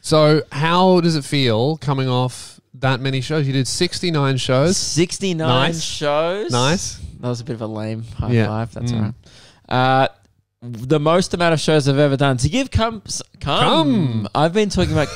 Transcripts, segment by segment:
So how does it feel coming off that many shows? You did 69 shows. 69 shows. Nice. That was a bit of a lame high five. That's all right. The most amount of shows I've ever done. To give Come. I've been talking about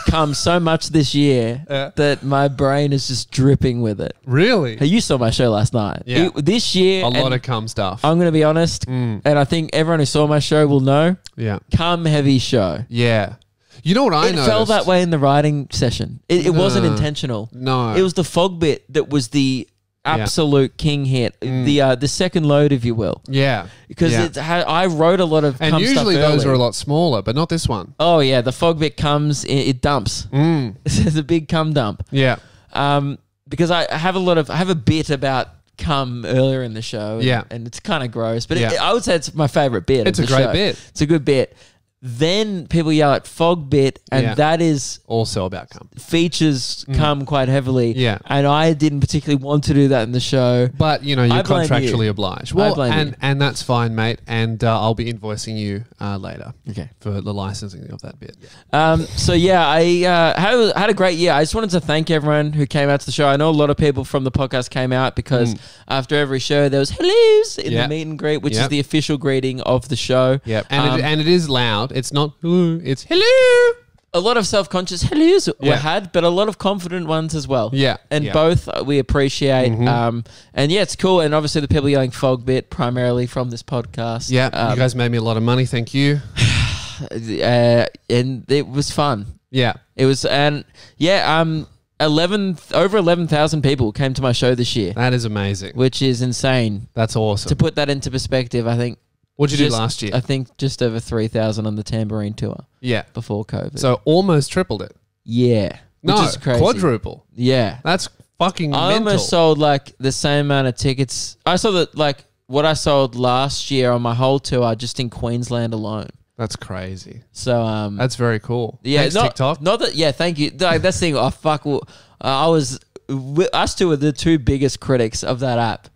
Come so much this year that my brain is just dripping with it. Really? Hey, you saw my show last night. Yeah. This year. A lot of Come stuff. I'm going to be honest, and I think everyone who saw my show will know. Yeah. Come heavy show. Yeah. You know what I noticed? It felt that way in the writing session. It wasn't intentional. No. It was the fog bit that was the absolute king hit. The second load, if you will. Yeah. Because I wrote a lot of and Come usually stuff those early. are a lot smaller, but not this one. Oh yeah, the fog bit comes, it dumps. It's a big cum dump. Yeah. Because I have a bit about cum earlier in the show. And it's kind of gross, but I would say it's my favorite bit. It's a great bit. It's a good bit. Then people yell at fog bit, and that is also about cum. Features cum quite heavily. Yeah. And I didn't particularly want to do that in the show. But, you're contractually obliged. Well, and that's fine, mate. And I'll be invoicing you later. Okay. For the licensing of that bit. So, I had a great year. I just wanted to thank everyone who came out to the show. I know a lot of people from the podcast came out because after every show there was hellos in the meet and greet, which is the official greeting of the show. Yep. And it is loud. It's not hello, it's hello. A lot of self-conscious hellos were had, but a lot of confident ones as well. Yeah. And both we appreciate. And it's cool. And obviously the people yelling fog bit primarily from this podcast. Yeah. You guys made me a lot of money. Thank you. And it was fun. Yeah. It was, over 11,000 people came to my show this year. That is amazing. Which is insane. That's awesome. To put that into perspective, I think. What'd you do last year? I think just over 3,000 on the Tambourine Tour. Yeah. Before COVID. So almost tripled it. Yeah. Which is crazy. Quadruple. Yeah. That's fucking mental. I almost sold the same amount of tickets. I saw that what I sold last year on my whole tour just in Queensland alone. That's crazy. So that's very cool. Yeah, thanks, TikTok. Not that. Yeah, thank you. That's the thing. Oh fuck. Us two were the two biggest critics of that app.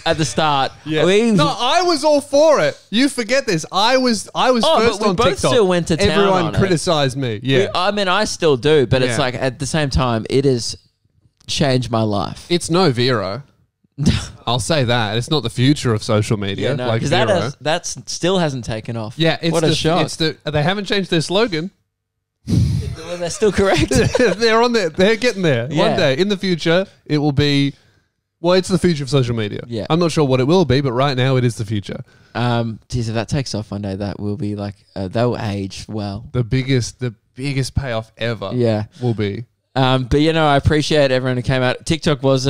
At the start, I was all for it. You forget this. I was first but we on both TikTok. Still went to town. Everyone criticized me. Yeah, I still do, but it's at the same time, it has changed my life. It's no Vero. I'll say that it's not the future of social media. Because that still hasn't taken off. Yeah, what a shock. They haven't changed their slogan. Well, they're still correct. They're on there. They're getting there. Yeah. One day in the future, it will be. Well, it's the future of social media. Yeah. I'm not sure what it will be, but right now it is the future. Geez, if that takes off one day, that will be they'll age well. The biggest payoff ever. Yeah, will be. But I appreciate everyone who came out. TikTok was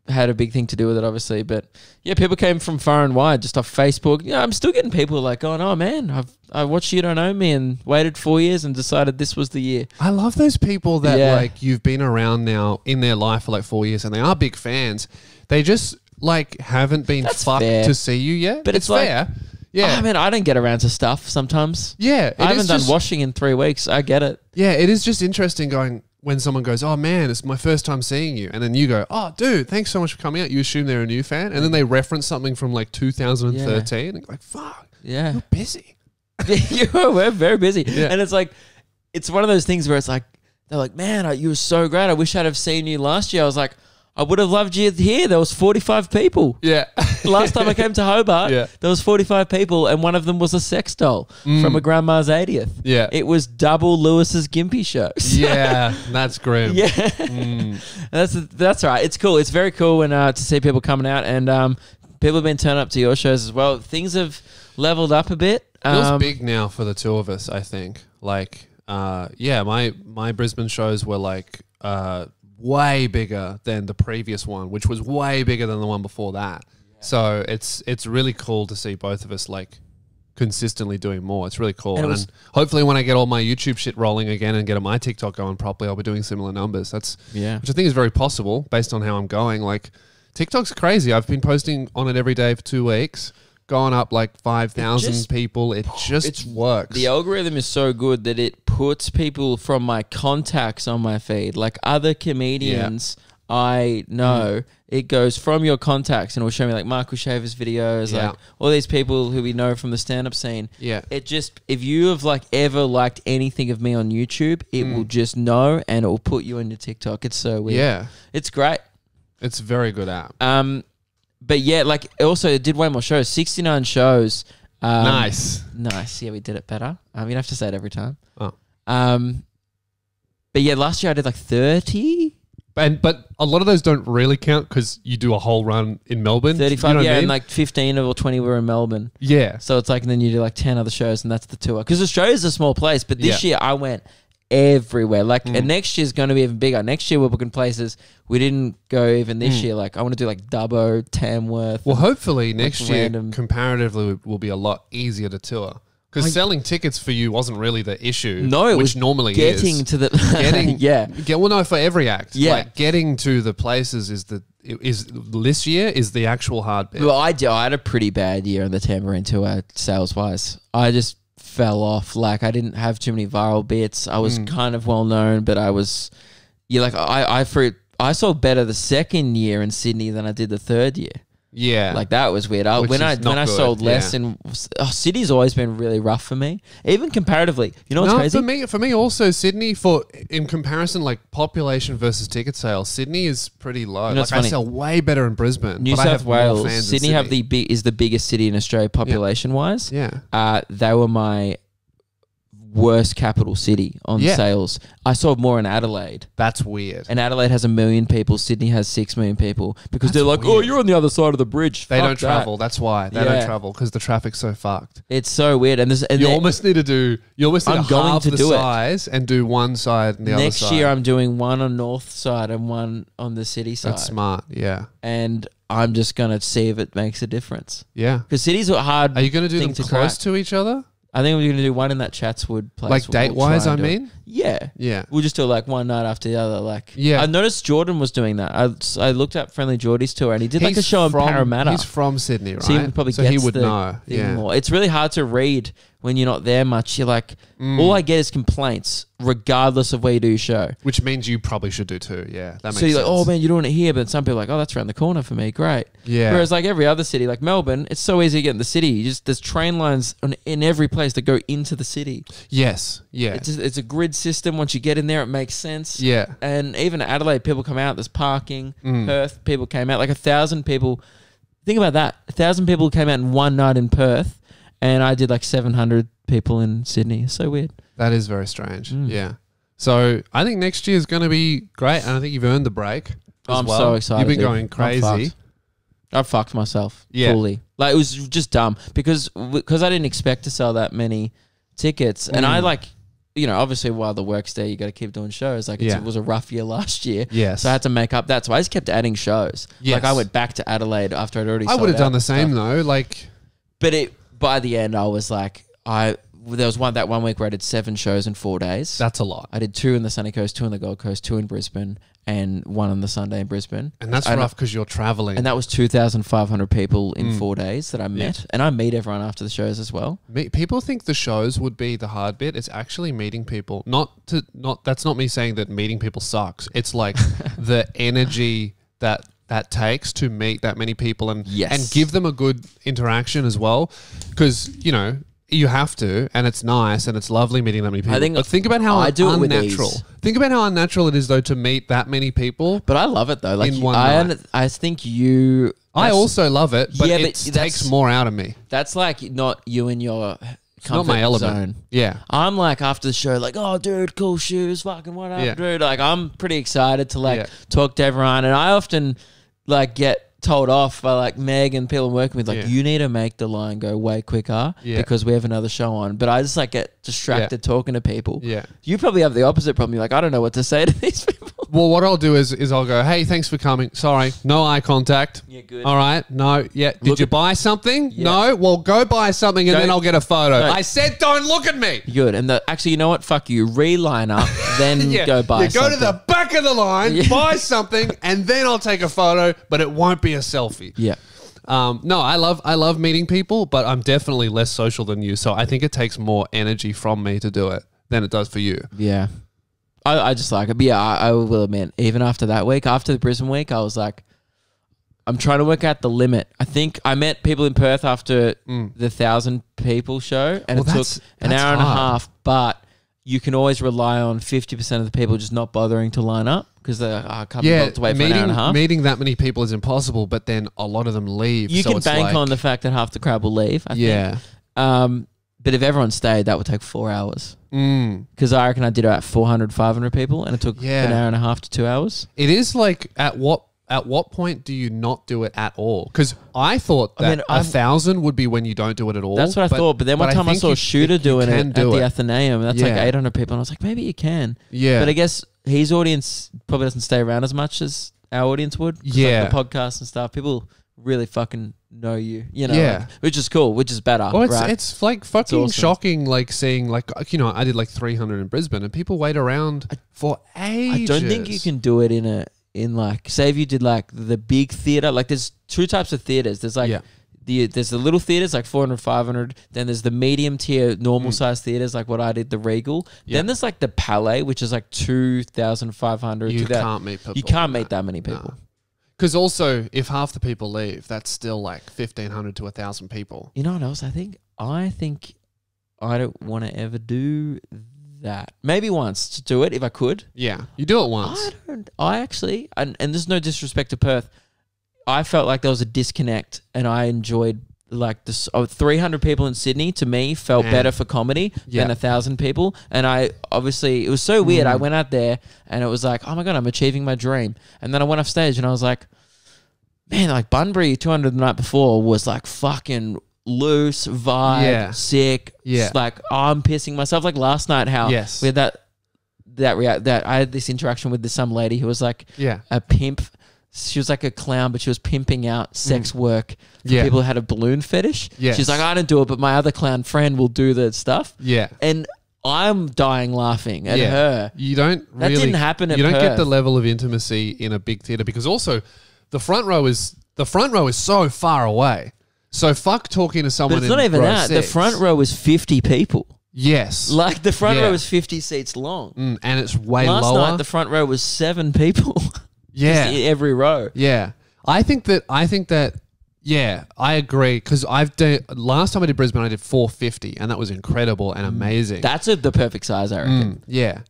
had a big thing to do with it, obviously. But yeah, people came from far and wide just off Facebook. Yeah, I'm still getting people going, "Oh man, I watched You Don't Owe Me and waited 4 years and decided this was the year." I love those people that you've been around now in their life for 4 years and they are big fans. They just haven't been fucked to see you yet. But it's fair. Yeah. I mean, I don't get around to stuff sometimes. Yeah. I haven't done washing in 3 weeks. I get it. Yeah, it is just interesting going when someone goes, "Oh man, it's my first time seeing you," and then you go, "Oh dude, thanks so much for coming out." You assume they're a new fan, and then they reference something from 2013, and you're "Fuck, yeah, you're busy." We're very busy, and it's one of those things where it's they're like, "Man, you were so great. I wish I'd have seen you last year." I was like, I would have loved you here. There was 45 people. Yeah. Last time I came to Hobart, there was 45 people, and one of them was a sex doll from a grandma's 80th. Yeah. It was double Lewis's Gimpy show. Yeah, that's grim. Yeah. That's right. It's cool. It's very cool to see people coming out, and people have been turning up to your shows as well. Things have leveled up a bit. Feels big now for the two of us, I think. My Brisbane shows were way bigger than the previous one, which was way bigger than the one before that. Yeah. So it's really cool to see both of us consistently doing more. It's really cool. And hopefully when I get all my YouTube shit rolling again and get my TikTok going properly, I'll be doing similar numbers. Which I think is very possible based on how I'm going. TikTok's crazy. I've been posting on it every day for 2 weeks. Gone up 5,000 people. It just works. The algorithm is so good that it puts people from my contacts on my feed. Other comedians I know it goes from your contacts and it will show me like Michael Shaver's videos, Yeah. like all these people who we know from the stand-up scene. Yeah. It just, if you have like ever liked anything of me on YouTube, it will just know and it will put you on your TikTok. It's so weird. Yeah. It's great. It's a very good app. But yeah, like also it did way more shows, 69 shows. Nice. Nice. Yeah, we did it better. You don't have to say it every time. Oh. But yeah, last year I did like 30. But a lot of those don't really count because you do a whole run in Melbourne. 35, you know what yeah, I mean? and like 15 or 20 were in Melbourne. Yeah. So it's like, and then you do like 10 other shows and that's the tour. Because Australia's a small place, but this year I went everywhere. Like, and next year's going to be even bigger. Next year we're booking places we didn't go even this year. Like, I want to do like Dubbo, Tamworth. Well, hopefully next year, random- comparatively, will be a lot easier to tour. Because selling tickets for you wasn't really the issue. No, it which was normally getting is. to the Getting, yeah. Well, no, for every act. Yeah. Like, getting to the places is this year is the actual hard bit. Well, I had a pretty bad year on the Tambourine tour, sales wise. I just fell off. Like, I didn't have too many viral bits. I was kind of well known, but I was, like I sold better the second year in Sydney than I did the third year. Yeah. Like, that was weird. When I sold less, and Sydney's always been really rough for me, even comparatively. You know what's crazy? For me also, Sydney, in comparison, like population versus ticket sales, Sydney is pretty low. You know, like, I sell way better in Brisbane. New but I South have more Wales, fans in Sydney is the biggest city in Australia population wise. Yeah. They were my worst capital city on sales. I sold more in Adelaide. That's weird. And Adelaide has 1 million people. Sydney has 6 million people because That's they're like, weird. oh, you're on the other side of the bridge. They Fuck don't that." travel. That's why they don't travel, because the traffic's so fucked. It's so weird. And You almost need to I'm going halve to the do it. size and do one side and the other next side. year I'm doing one on north side and one on the city side. That's smart. Yeah. And I'm just gonna see if it makes a difference. Yeah. Because cities are hard. Are you going to do thing them to close crack. to each other? I think we're going to do one in that Chatswood place. Like date-wise, try I and do it. mean? Yeah. Yeah. We'll just do like one night after the other. Like, Yeah. I noticed Jordan was doing that. I looked up Friendly Geordie's tour and he did like a show in Parramatta. He's from Sydney, right? So he probably he gets would the know. thing Yeah. more. It's really hard to read when you're not there much. You're like, all I get is complaints, regardless of where you do your show. Which means you probably should do too. Yeah. That makes So you're sense. like, oh man, you're doing it here, but some people are like, oh, that's around the corner for me. Great. Yeah. Whereas like every other city, like Melbourne, it's so easy to get in the city. There's train lines in every place that go into the city. Yes. Yeah. It's a grid system. Once you get in there, it makes sense. Yeah. And even Adelaide, people come out. There's parking. Perth, people came out. Like 1,000 people. Think about that. 1,000 people came out in one night in Perth, and I did like 700 people in Sydney. It's so weird. That is very strange. Yeah. So I think next year is going to be great, and I think you've earned the break. I'm so excited. You've been dude. going crazy. I fucked myself Yeah. fully. Like, it was just dumb because I didn't expect to sell that many tickets, and I like, obviously while the work's there, you got to keep doing shows. Like, it was a rough year last year. Yes. So I had to make up that. So I just kept adding shows. Yes. Like, I went back to Adelaide after I'd already I sold would have out done the and same stuff. though. Like, But by the end, I was like, there was that one week where I did 7 shows in 4 days. that's a lot. I did 2 in the Sunny Coast, 2 in the Gold Coast, 2 in Brisbane, and 1 on the Sunday in Brisbane. And that's rough because you're traveling. And that was 2,500 people in 4 days that I met. And I meet everyone after the shows as well. People think the shows would be the hard bit. It's actually meeting people. That's not me saying that meeting people sucks. It's like the energy that takes to meet that many people and give them a good interaction as well. Because, you have to, and it's nice and it's lovely meeting that many people. Think but think about how I do it with unnatural. ease. Think about how unnatural it is though to meet that many people. But I love it though. Like, In one night. I think you. I also love it, but Yeah, but it takes that's- more out of me. That's like not you and your It's not comfort my element. zone. Yeah. I'm like after the show, like, oh, dude, cool shoes, fucking what up, Yeah. dude? Like, I'm pretty excited to like Yeah. talk to everyone, and I often like get told off by like Meg and people I'm working with, like, Yeah. you need to make the line go way quicker because we have another show on. But I just like get distracted talking to people. Yeah. You probably have the opposite problem. You're like, I don't know what to say to these people. Well, what I'll do is I'll go, hey, thanks for coming. Sorry, no eye contact. Yeah, good. All right, no, yeah. Did Look you at- buy something? Yeah. No? Well, go buy something and Go- then I'll get a photo. No. I said don't look at me. Good. And actually, you know what? Fuck you. Reline up, then go buy You go something. to the back of the line, Yeah. buy something, and then I'll take a photo, but it won't be a selfie. Yeah. No, I love meeting people, but I'm definitely less social than you. So I think it takes more energy from me to do it than it does for you. Yeah. I just like it. But yeah, I will admit, even after that week, after the Brisbane week, I was like, I'm trying to work out the limit. I think I met people in Perth after the 1,000 people show, and it took an hour and a half, but you can always rely on 50% of the people just not bothering to line up because they can't be bothered to wait for an hour and a half. Meeting that many people is impossible, but then a lot of them leave. You can bank on the fact that half the crowd will leave, I think. But if everyone stayed, that would take 4 hours. Because I reckon I did about 400, 500 people, and it took an hour and a half to 2 hours. It is like, at what point do you not do it at all? Because I thought that 1,000 would be when you don't do it at all. That's what I thought. But then one time I saw Shooter doing it at the Athenaeum. That's like 800 people. And I was like, maybe you can. Yeah. But I guess his audience probably doesn't stay around as much as our audience would. Yeah. Like the podcast and stuff. People really fucking know you, you know, like, which is cool, which is better. Well, right? it's like fucking awesome. Shocking, like seeing, like, you know, I did like 300 in Brisbane and people wait around for ages. I don't think you can do it in like, say if you did like the big theatre, like there's two types of theatres. There's like there's the little theatres like 400, 500. Then there's the medium tier, normal size theatres like what I did, the Regal. Then there's like the Palais, which is like 2,500. You can't meet people. You can't meet that many people. Because also, if half the people leave, that's still like 1,500 to 1,000 people. You know what else? I think I don't want to ever do that. Maybe once to do it if I could. Yeah, you do it once. I actually, and there's no disrespect to Perth, I felt like there was a disconnect, and I enjoyed like this. 300 people in Sydney to me felt better for comedy than 1,000 people, and I obviously it was so weird. I went out there and it was like, oh my god, I'm achieving my dream, and then I went off stage and I was like, man, like Bunbury 200 the night before was like fucking loose vibe, sick. Yeah, like I'm pissing myself. Like last night, how we had that I had this interaction with some lady who was like a pimp. She was like a clown, but she was pimping out sex work for people who had a balloon fetish. She's like, I don't do it, but my other clown friend will do the stuff. Yeah, and I'm dying laughing at her. You don't. That didn't happen. You don't get the level of intimacy in a big theater because also the front row is so far away. So fuck talking to someone. But it's not even that. 6. The front row is 50 people. Yes, like the front row is 50 seats long, and it's way lower. Last night the front row was 7 people. Yeah, every row. Yeah, I think that. Yeah, I agree because last time I did Brisbane, I did 450, and that was incredible and amazing. That's the perfect size, I reckon. Yeah,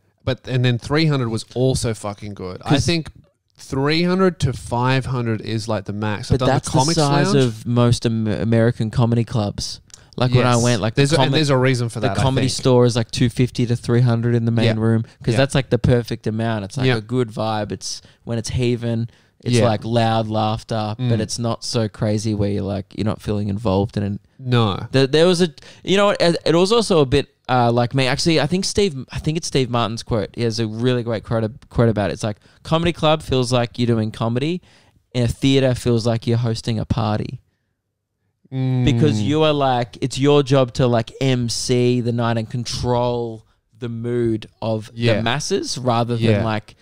and then 300 was also fucking good. I think 300 to 500 is like the max. But that's the size of most American comedy clubs. Like when I went, like there's a reason for that. The Comedy Store is like 250 to 300 in the main room because that's like the perfect amount. It's like a good vibe. It's when it's heaving. It's like loud laughter, but it's not so crazy where you're not feeling involved in it. No, there was it was also a bit like me. Actually, I think it's Steve Martin's quote. He has a really great quote about it. It's like comedy club feels like you're doing comedy, and a theater feels like you're hosting a party. Because you are like, it's your job to like MC the night and control the mood of the masses rather than like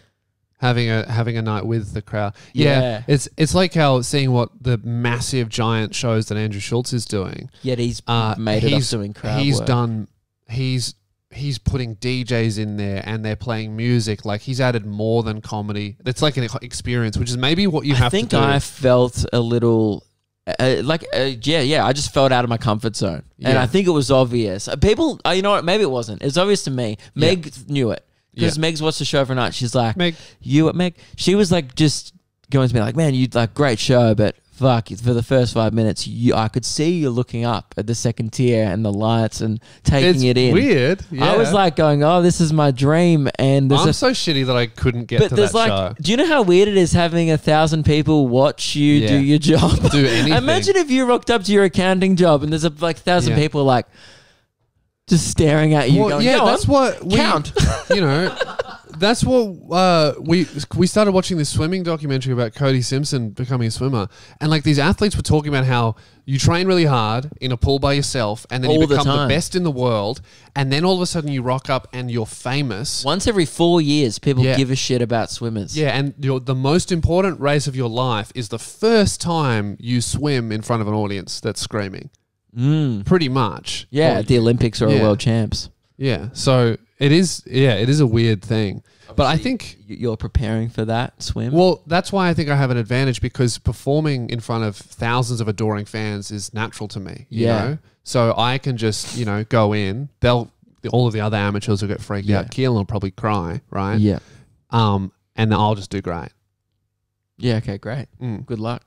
having a night with the crowd. Yeah. It's like how seeing what the massive giant shows that Andrew Schultz is doing. Yet he's made it off doing crowd work. He's putting DJs in there and they're playing music. Like he's added more than comedy. It's like an experience, which is maybe what you have to do. I think I felt a little I just felt out of my comfort zone, and I think it was obvious. People, you know what? Maybe it wasn't. It's obvious to me. Meg knew it because Meg's watched the show every night. She's like, Meg. She was like just going to me like, man, you like great show, but fuck, for the first 5 minutes, I could see you looking up at the second tier and the lights and taking it in. Weird. Yeah. I was like going, oh, this is my dream. And I'm so shitty that I couldn't get to that show. Do you know how weird it is having 1,000 people watch you do your job? Do anything. Imagine if you rocked up to your accounting job and there's like 1,000 people like just staring at you. Going, that's what count. That's what we started watching this swimming documentary about Cody Simpson becoming a swimmer, and like these athletes were talking about how you train really hard in a pool by yourself, and then you become the best in the world, and then all of a sudden you rock up and you're famous. Once every 4 years, people give a shit about swimmers. Yeah, and the most important race of your life is the first time you swim in front of an audience that's screaming. Pretty much. Yeah, at the Olympics or World Champs. Yeah, so it is, yeah, it is a weird thing. But I think you're preparing for that swim. Well, that's why I think I have an advantage, because performing in front of thousands of adoring fans is natural to me. You know? So I can just, go in. All of the other amateurs will get freaked out. Keelan will probably cry, right? Yeah. And I'll just do great. Yeah. Okay. Great. Good luck.